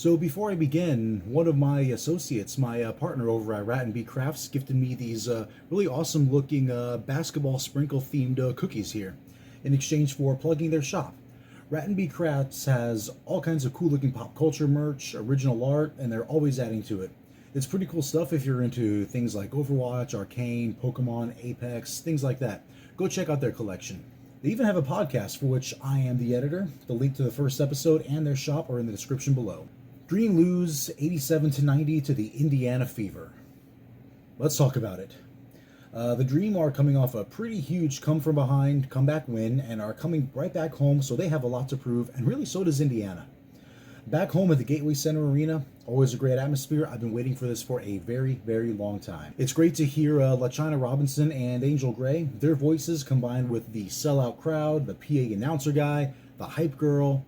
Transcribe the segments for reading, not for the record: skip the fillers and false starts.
So before I begin, one of my associates, my partner over at Rat and Bee Crafts, gifted me these really awesome looking basketball sprinkle themed cookies here in exchange for plugging their shop. Rat and Bee Crafts has all kinds of cool looking pop culture merch, original art, and they're always adding to it. It's pretty cool stuff if you're into things like Overwatch, Arcane, Pokemon, Apex, things like that. Go check out their collection. They even have a podcast for which I am the editor. The link to the first episode and their shop are in the description below. Dream lose 87-90 to the Indiana Fever. Let's talk about it. The Dream are coming off a pretty huge come-from-behind comeback win and are coming right back home, so they have a lot to prove, and really so does Indiana. Back home at the Gateway Center Arena, always a great atmosphere. I've been waiting for this for a very, very long time. It's great to hear LaChina Robinson and Angel Gray. Their voices combined with the sellout crowd, the PA announcer guy, the hype girl.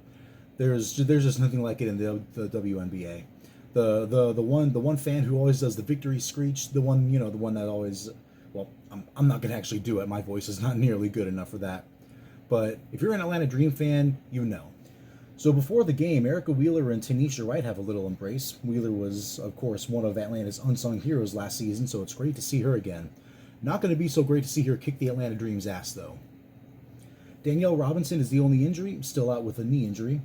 There's just nothing like it in the WNBA. The one fan who always does the victory screech, the one that always, well, I'm not gonna actually do it. My voice is not nearly good enough for that. But if you're an Atlanta Dream fan, you know. So before the game, Erica Wheeler and Tanisha Wright have a little embrace. Wheeler was, of course, one of Atlanta's unsung heroes last season, so it's great to see her again. Not going to be so great to see her kick the Atlanta Dream's ass, though. Danielle Robinson is the only injury, still out with a knee injury.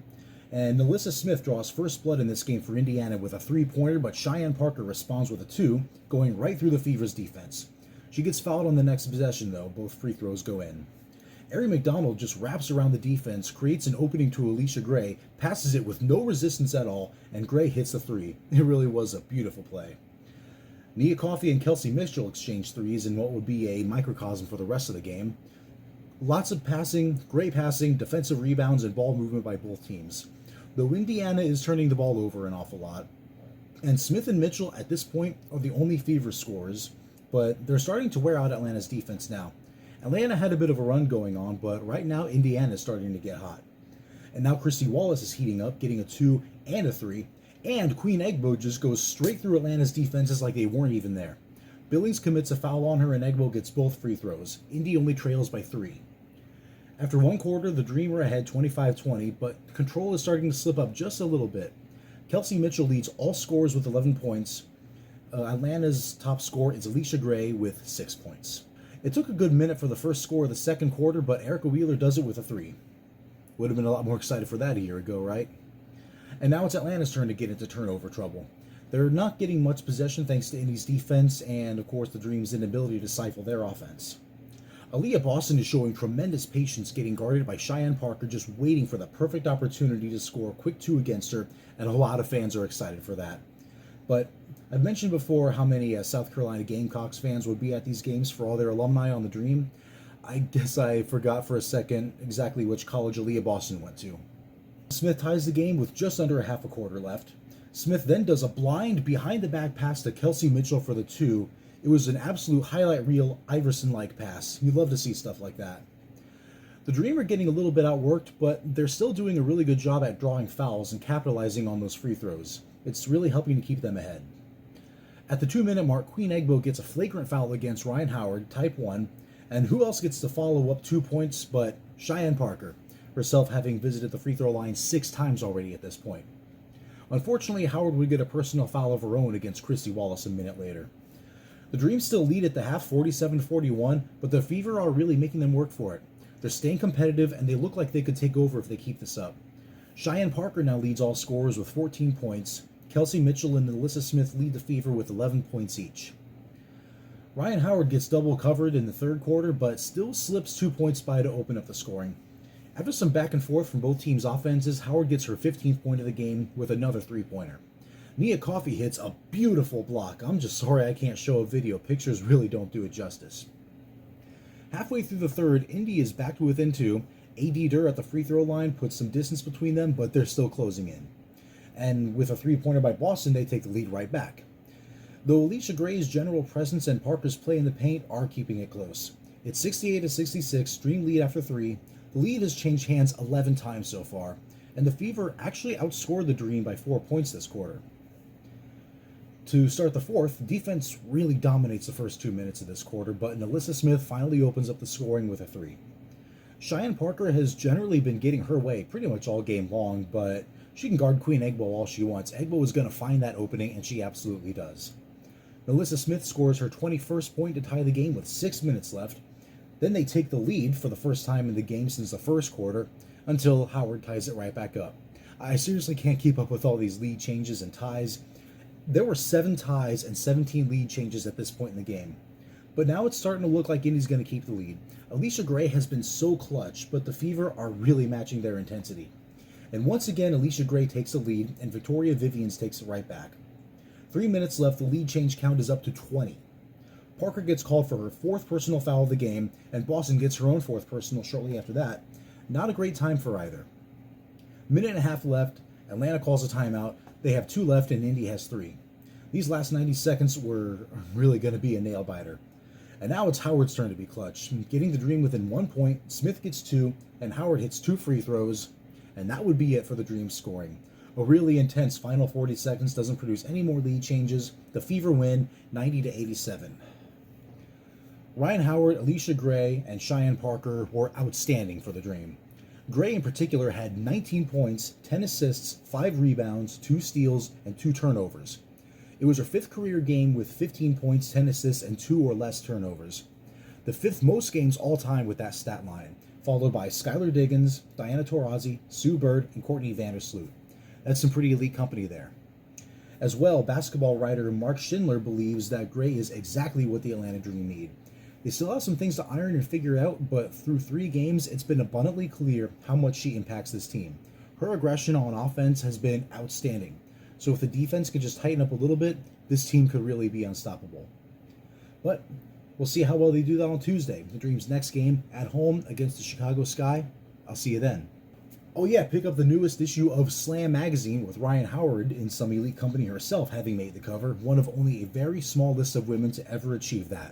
And Alyssa Smith draws first blood in this game for Indiana with a three-pointer, but Cheyenne Parker responds with a two, going right through the Fever's defense. She gets fouled on the next possession, though. Both free throws go in. Ari McDonald just wraps around the defense, creates an opening to Allisha Gray, passes it with no resistance at all, and Gray hits the three. It really was a beautiful play. Nia Coffey and Kelsey Mitchell exchange threes in what would be a microcosm for the rest of the game. Lots of passing, great passing, defensive rebounds, and ball movement by both teams. Though Indiana is turning the ball over an awful lot. And Smith and Mitchell at this point are the only Fever scorers, but they're starting to wear out Atlanta's defense now. Atlanta had a bit of a run going on, but right now Indiana is starting to get hot. And now Christy Wallace is heating up, getting a 2 and a 3, and Queen Egbo just goes straight through Atlanta's defenses like they weren't even there. Billings commits a foul on her and Egbo gets both free throws. Indy only trails by 3. After one quarter, the Dream are ahead 25-20, but control is starting to slip up just a little bit. Kelsey Mitchell leads all scorers with 11 points. Atlanta's top scorer is Allisha Gray with 6 points. It took a good minute for the first score of the second quarter, but Erica Wheeler does it with a 3. Would have been a lot more excited for that a year ago, right? And now it's Atlanta's turn to get into turnover trouble. They're not getting much possession thanks to Indy's defense and, of course, the Dream's inability to stifle their offense. Aaliyah Boston is showing tremendous patience getting guarded by Cheyenne Parker, just waiting for the perfect opportunity to score a quick 2 against her, and a lot of fans are excited for that. But I've mentioned before how many South Carolina Gamecocks fans would be at these games for all their alumni on the Dream. I guess I forgot for a second exactly which college Aaliyah Boston went to. Smith ties the game with just under a half a quarter left. Smith then does a blind behind-the-back pass to Kelsey Mitchell for the 2. It was an absolute highlight reel Iverson-like pass. You love to see stuff like that. The Dream are getting a little bit outworked, but they're still doing a really good job at drawing fouls and capitalizing on those free throws. It's really helping to keep them ahead. At the 2-minute mark, Queen Egbo gets a flagrant foul against Ryan Howard, type 1, and who else gets to follow up 2 points but Cheyenne Parker, herself having visited the free throw line 6 times already at this point. Unfortunately, Howard would get a personal foul of her own against Christy Wallace a minute later. The Dream still lead at the half 47-41, but the Fever are really making them work for it. They're staying competitive and they look like they could take over if they keep this up. Cheyenne Parker now leads all scorers with 14 points. Kelsey Mitchell and Alyssa Smith lead the Fever with 11 points each. Ryan Howard gets double covered in the third quarter, but still slips 2 points by to open up the scoring. After some back and forth from both teams' offenses, Howard gets her 15th point of the game with another 3-pointer. Nia Coffey hits a beautiful block. I'm just sorry I can't show a video. Pictures really don't do it justice. Halfway through the third, Indy is back to within 2. A.D. Durr at the free throw line puts some distance between them, but they're still closing in. And with a 3-pointer by Boston, they take the lead right back. Though Allisha Gray's general presence and Parker's play in the paint are keeping it close. It's 68-66, Dream lead after 3. The lead has changed hands 11 times so far, and the Fever actually outscored the Dream by 4 points this quarter. To start the fourth, defense really dominates the first 2 minutes of this quarter, but Alyssa Smith finally opens up the scoring with a 3. Cheyenne Parker has generally been getting her way pretty much all game long, but She can guard Queen Egbo all she wants. Egbo is going to find that opening, and she absolutely does. Melissa Smith scores her 21st point to tie the game with 6 minutes left. Then they take the lead for the first time in the game since the first quarter, until Howard ties it right back up. I seriously can't keep up with all these lead changes and ties. There were 7 ties and 17 lead changes at this point in the game. But now it's starting to look like Indy's going to keep the lead. Allisha Gray has been so clutch, but the Fever are really matching their intensity. And once again, Allisha Gray takes the lead, and Victoria Vivians takes it right back. 3 minutes left, the lead change count is up to 20. Parker gets called for her 4th personal foul of the game, and Boston gets her own 4th personal shortly after that. Not a great time for either. Minute and a half left, Atlanta calls a timeout. They have 2 left, and Indy has 3. These last 90 seconds were really going to be a nail-biter. And now it's Howard's turn to be clutch. Getting the Dream within 1 point, Smith gets 2, and Howard hits 2 free throws, and that would be it for the Dream scoring. A really intense final 40 seconds doesn't produce any more lead changes. The Fever win 90-87. Ryan Howard, Allisha Gray, and Cheyenne Parker were outstanding for the Dream. Gray in particular had 19 points, 10 assists, 5 rebounds, 2 steals, and 2 turnovers. It was her 5th career game with 15 points, 10 assists, and 2 or less turnovers. The 5th most games all time with that stat line, followed by Skylar Diggins, Diana Taurasi, Sue Bird, and Courtney Vandersloot. That's some pretty elite company there. As well, basketball writer Mark Schindler believes that Gray is exactly what the Atlanta Dream need. They still have some things to iron and figure out, but through 3 games, it's been abundantly clear how much she impacts this team. Her aggression on offense has been outstanding. So if the defense could just tighten up a little bit, this team could really be unstoppable. But we'll see how well they do that on Tuesday. The Dream's next game at home against the Chicago Sky. I'll see you then. Oh yeah, pick up the newest issue of Slam magazine with Ryan Howard in some elite company herself having made the cover, one of only a very small list of women to ever achieve that.